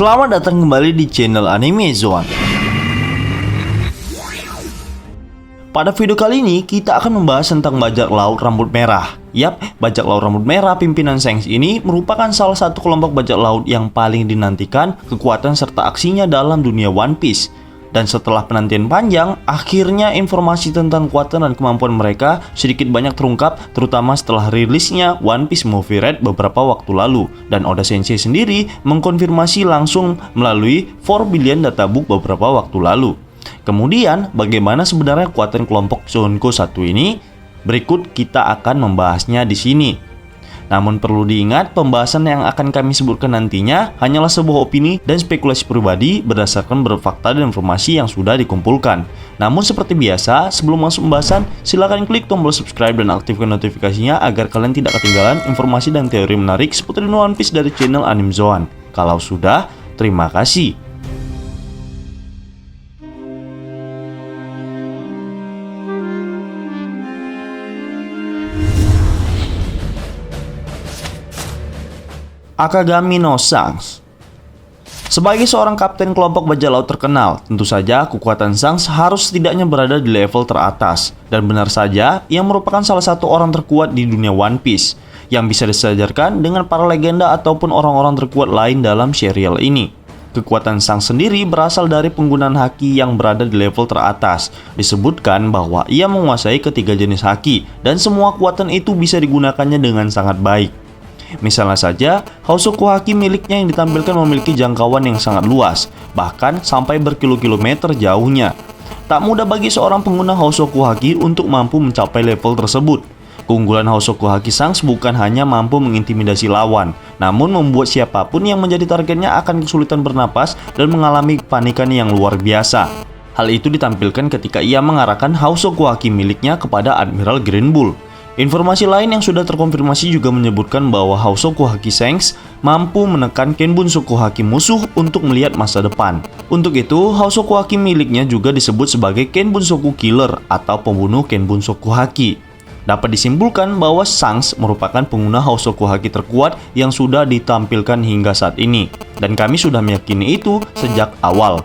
Selamat datang kembali di channel Anime Zone. Pada video kali ini kita akan membahas tentang bajak laut rambut merah. Yap, bajak laut rambut merah pimpinan Shanks ini merupakan salah satu kelompok bajak laut yang paling dinantikan kekuatan serta aksinya dalam dunia One Piece. Dan setelah penantian panjang, akhirnya informasi tentang kekuatan dan kemampuan mereka sedikit banyak terungkap, terutama setelah rilisnya One Piece Movie Red beberapa waktu lalu. Dan Oda Sensei sendiri mengkonfirmasi langsung melalui 4 Billion Data Book beberapa waktu lalu. Kemudian, bagaimana sebenarnya kekuatan kelompok Shonko 1 ini? Berikut kita akan membahasnya di sini. Namun perlu diingat, pembahasan yang akan kami sebutkan nantinya hanyalah sebuah opini dan spekulasi pribadi berdasarkan fakta dan informasi yang sudah dikumpulkan. Namun seperti biasa, sebelum masuk pembahasan, silakan klik tombol subscribe dan aktifkan notifikasinya agar kalian tidak ketinggalan informasi dan teori menarik seputar One Piece dari channel Anime Zone. Kalau sudah, terima kasih. Akagami no Shanks. Sebagai seorang kapten kelompok bajak laut terkenal, tentu saja kekuatan Shanks harus setidaknya berada di level teratas. Dan benar saja, ia merupakan salah satu orang terkuat di dunia One Piece, yang bisa disejajarkan dengan para legenda ataupun orang-orang terkuat lain dalam serial ini. Kekuatan Shanks sendiri berasal dari penggunaan haki yang berada di level teratas. Disebutkan bahwa ia menguasai ketiga jenis haki, dan semua kekuatan itu bisa digunakannya dengan sangat baik. Misalnya saja, Hausoku Haki miliknya yang ditampilkan memiliki jangkauan yang sangat luas, bahkan sampai berkilo-kilometer jauhnya. Tak mudah bagi seorang pengguna Hausoku Haki untuk mampu mencapai level tersebut. Keunggulan Hausoku Haki Shanks bukan hanya mampu mengintimidasi lawan, namun membuat siapapun yang menjadi targetnya akan kesulitan bernapas dan mengalami kepanikan yang luar biasa. Hal itu ditampilkan ketika ia mengarahkan Hausoku Haki miliknya kepada Admiral Green Bull. Informasi lain yang sudah terkonfirmasi juga menyebutkan bahwa Hausoku Haki Shanks mampu menekan Kenbunsoku Haki musuh untuk melihat masa depan. Untuk itu, Hausoku Haki miliknya juga disebut sebagai Kenbunsoku Killer atau pembunuh Kenbunsoku Haki. Dapat disimpulkan bahwa Shanks merupakan pengguna Hausoku Haki terkuat yang sudah ditampilkan hingga saat ini. Dan kami sudah meyakini itu sejak awal.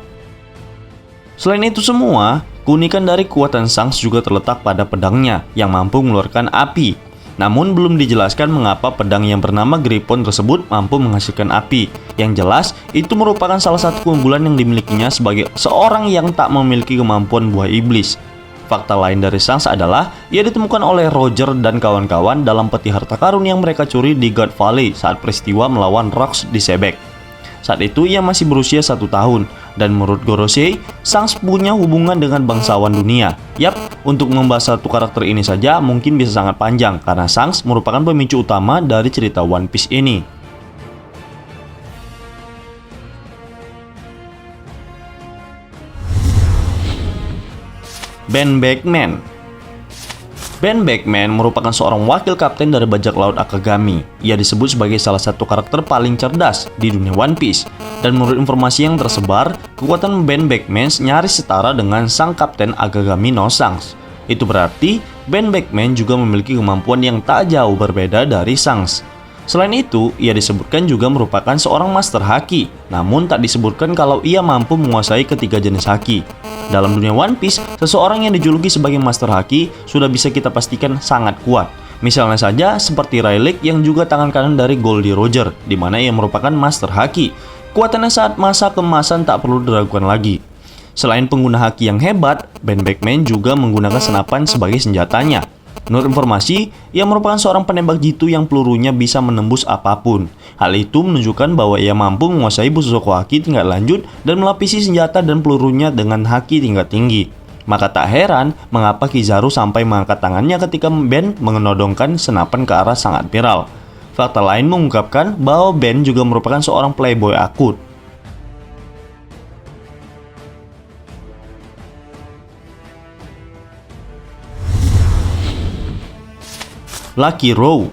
Selain itu semua, keunikan dari kekuatan Shanks juga terletak pada pedangnya yang mampu mengeluarkan api. Namun belum dijelaskan mengapa pedang yang bernama Griffon tersebut mampu menghasilkan api. Yang jelas, itu merupakan salah satu keunggulan yang dimilikinya sebagai seorang yang tak memiliki kemampuan buah iblis. Fakta lain dari Shanks adalah ia ditemukan oleh Roger dan kawan-kawan dalam peti harta karun yang mereka curi di God Valley saat peristiwa melawan Rocks di Sebek. Saat itu ia masih berusia 1 tahun, dan menurut Gorosei, Shanks punya hubungan dengan bangsawan dunia. Yap, untuk membahas satu karakter ini saja mungkin bisa sangat panjang, karena Shanks merupakan pemicu utama dari cerita One Piece ini. Ben Beckman. Ben Beckman merupakan seorang wakil kapten dari bajak laut Akagami. Ia disebut sebagai salah satu karakter paling cerdas di dunia One Piece. Dan menurut informasi yang tersebar, kekuatan Ben Beckman nyaris setara dengan sang kapten Akagami no Shanks. Itu berarti Ben Beckman juga memiliki kemampuan yang tak jauh berbeda dari Shanks. Selain itu, ia disebutkan juga merupakan seorang master haki, namun tak disebutkan kalau ia mampu menguasai ketiga jenis haki. Dalam dunia One Piece, seseorang yang dijuluki sebagai master haki sudah bisa kita pastikan sangat kuat. Misalnya saja seperti Rayleigh yang juga tangan kanan dari Goldie Roger, di mana ia merupakan master haki. Kuatannya saat masa keemasan tak perlu diragukan lagi. Selain pengguna haki yang hebat, Ben Beckman juga menggunakan senapan sebagai senjatanya. Menurut informasi, ia merupakan seorang penembak jitu yang pelurunya bisa menembus apapun. Hal itu menunjukkan bahwa ia mampu menguasai Busosoko Haki tingkat lanjut dan melapisi senjata dan pelurunya dengan haki tingkat tinggi. Maka tak heran mengapa Kizaru sampai mengangkat tangannya ketika Ben mengenodongkan senapan ke arah sang admiral. Fakta lain mengungkapkan bahwa Ben juga merupakan seorang playboy akut. Lucky Row.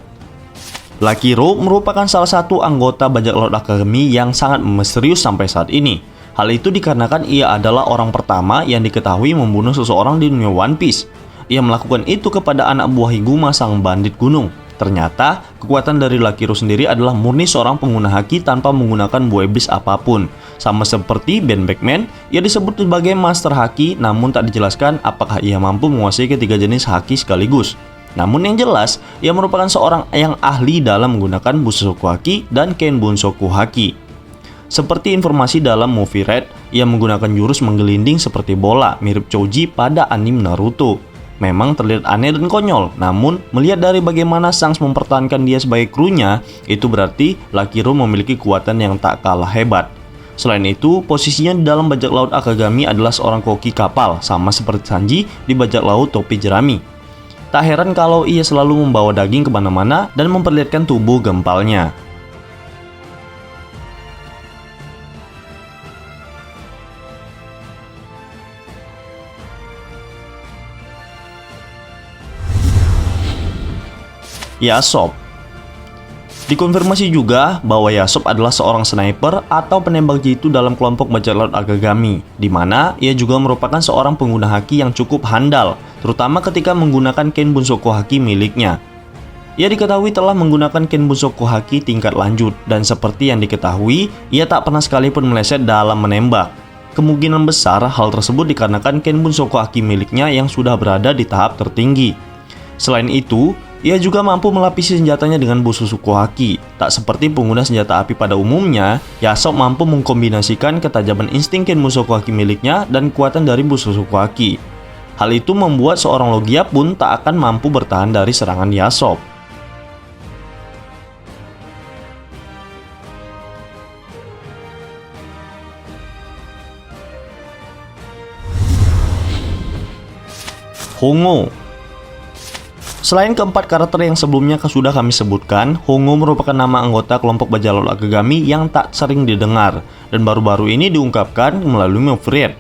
Lucky Row merupakan salah satu anggota bajak laut Akagami yang sangat misterius sampai saat ini. Hal itu dikarenakan ia adalah orang pertama yang diketahui membunuh seseorang di dunia One Piece. Ia melakukan itu kepada anak buah Higuma sang bandit gunung. Ternyata, kekuatan dari Lucky Roux sendiri adalah murni seorang pengguna haki tanpa menggunakan buah iblis apapun. Sama seperti Ben Beckman, ia disebut sebagai Master Haki, namun tak dijelaskan apakah ia mampu menguasai ketiga jenis haki sekaligus. Namun yang jelas, ia merupakan seorang yang ahli dalam menggunakan Bushoku Haki dan Kenbunsoku Haki. Seperti informasi dalam movie Red, ia menggunakan jurus menggelinding seperti bola, mirip Choji pada anime Naruto. Memang terlihat aneh dan konyol, namun melihat dari bagaimana Shanks mempertahankan dia sebagai krunya, itu berarti Lucky Roux memiliki kekuatan yang tak kalah hebat. Selain itu, posisinya di dalam bajak laut Akagami adalah seorang koki kapal, sama seperti Sanji di bajak laut topi jerami. Tak heran kalau ia selalu membawa daging kemana-mana dan memperlihatkan tubuh gempalnya. Yasop. Dikonfirmasi juga bahwa Yasop adalah seorang sniper atau penembak jitu dalam kelompok bajak laut Akagami, di mana ia juga merupakan seorang pengguna haki yang cukup handal, terutama ketika menggunakan Kenbunsoku Haki miliknya. Ia diketahui telah menggunakan Kenbunsoku Haki tingkat lanjut, dan seperti yang diketahui, ia tak pernah sekalipun meleset dalam menembak. Kemungkinan besar hal tersebut dikarenakan Kenbunsoku Haki miliknya yang sudah berada di tahap tertinggi. Selain itu, ia juga mampu melapisi senjatanya dengan Bushoku Haki. Tak seperti pengguna senjata api pada umumnya, Yasop mampu mengkombinasikan ketajaman insting Kenbunsoku Haki miliknya dan kekuatan dari Bushoku Haki. Hal itu membuat seorang Logia pun tak akan mampu bertahan dari serangan Yasop. Hongo. Selain keempat karakter yang sebelumnya sudah kami sebutkan, Hongo merupakan nama anggota kelompok bajak laut Akagami yang tak sering didengar, dan baru-baru ini diungkapkan melalui movie Red.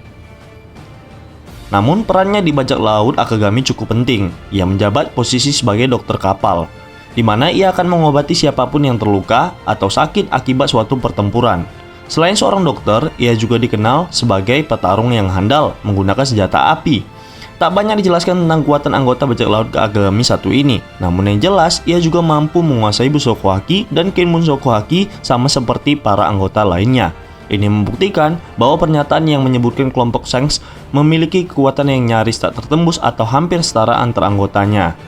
Namun perannya di bajak laut Akagami cukup penting. Ia menjabat posisi sebagai dokter kapal, di mana ia akan mengobati siapapun yang terluka atau sakit akibat suatu pertempuran. Selain seorang dokter, ia juga dikenal sebagai petarung yang handal menggunakan senjata api. Tak banyak dijelaskan tentang kekuatan anggota bajak laut Akagami satu ini, namun yang jelas ia juga mampu menguasai Bushoku Haki dan Kenbunsoku Haki sama seperti para anggota lainnya. Ini membuktikan bahwa pernyataan yang menyebutkan kelompok Shanks memiliki kekuatan yang nyaris tak tertembus atau hampir setara antar anggotanya.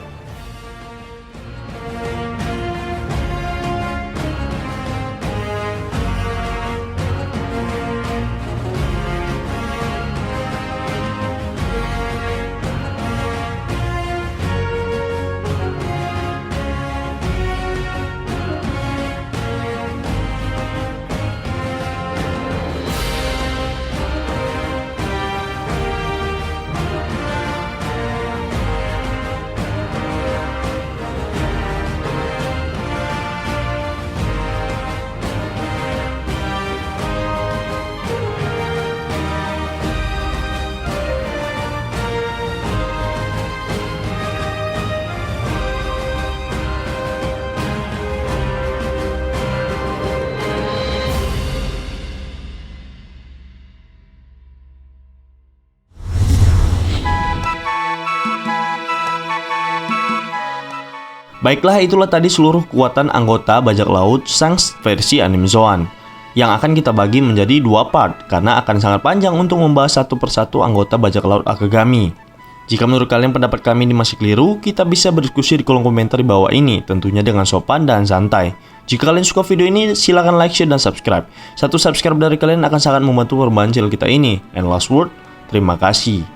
Baiklah, itulah tadi seluruh kekuatan anggota bajak laut Shanks versi anime Zoan, yang akan kita bagi menjadi dua part karena akan sangat panjang untuk membahas satu persatu anggota bajak laut Akagami. Jika menurut kalian pendapat kami ini masih keliru, kita bisa berdiskusi di kolom komentar di bawah ini, tentunya dengan sopan dan santai. Jika kalian suka video ini, silahkan like, share, dan subscribe. Satu subscribe dari kalian akan sangat membantu perkembangan channel kita ini. And last word, terima kasih.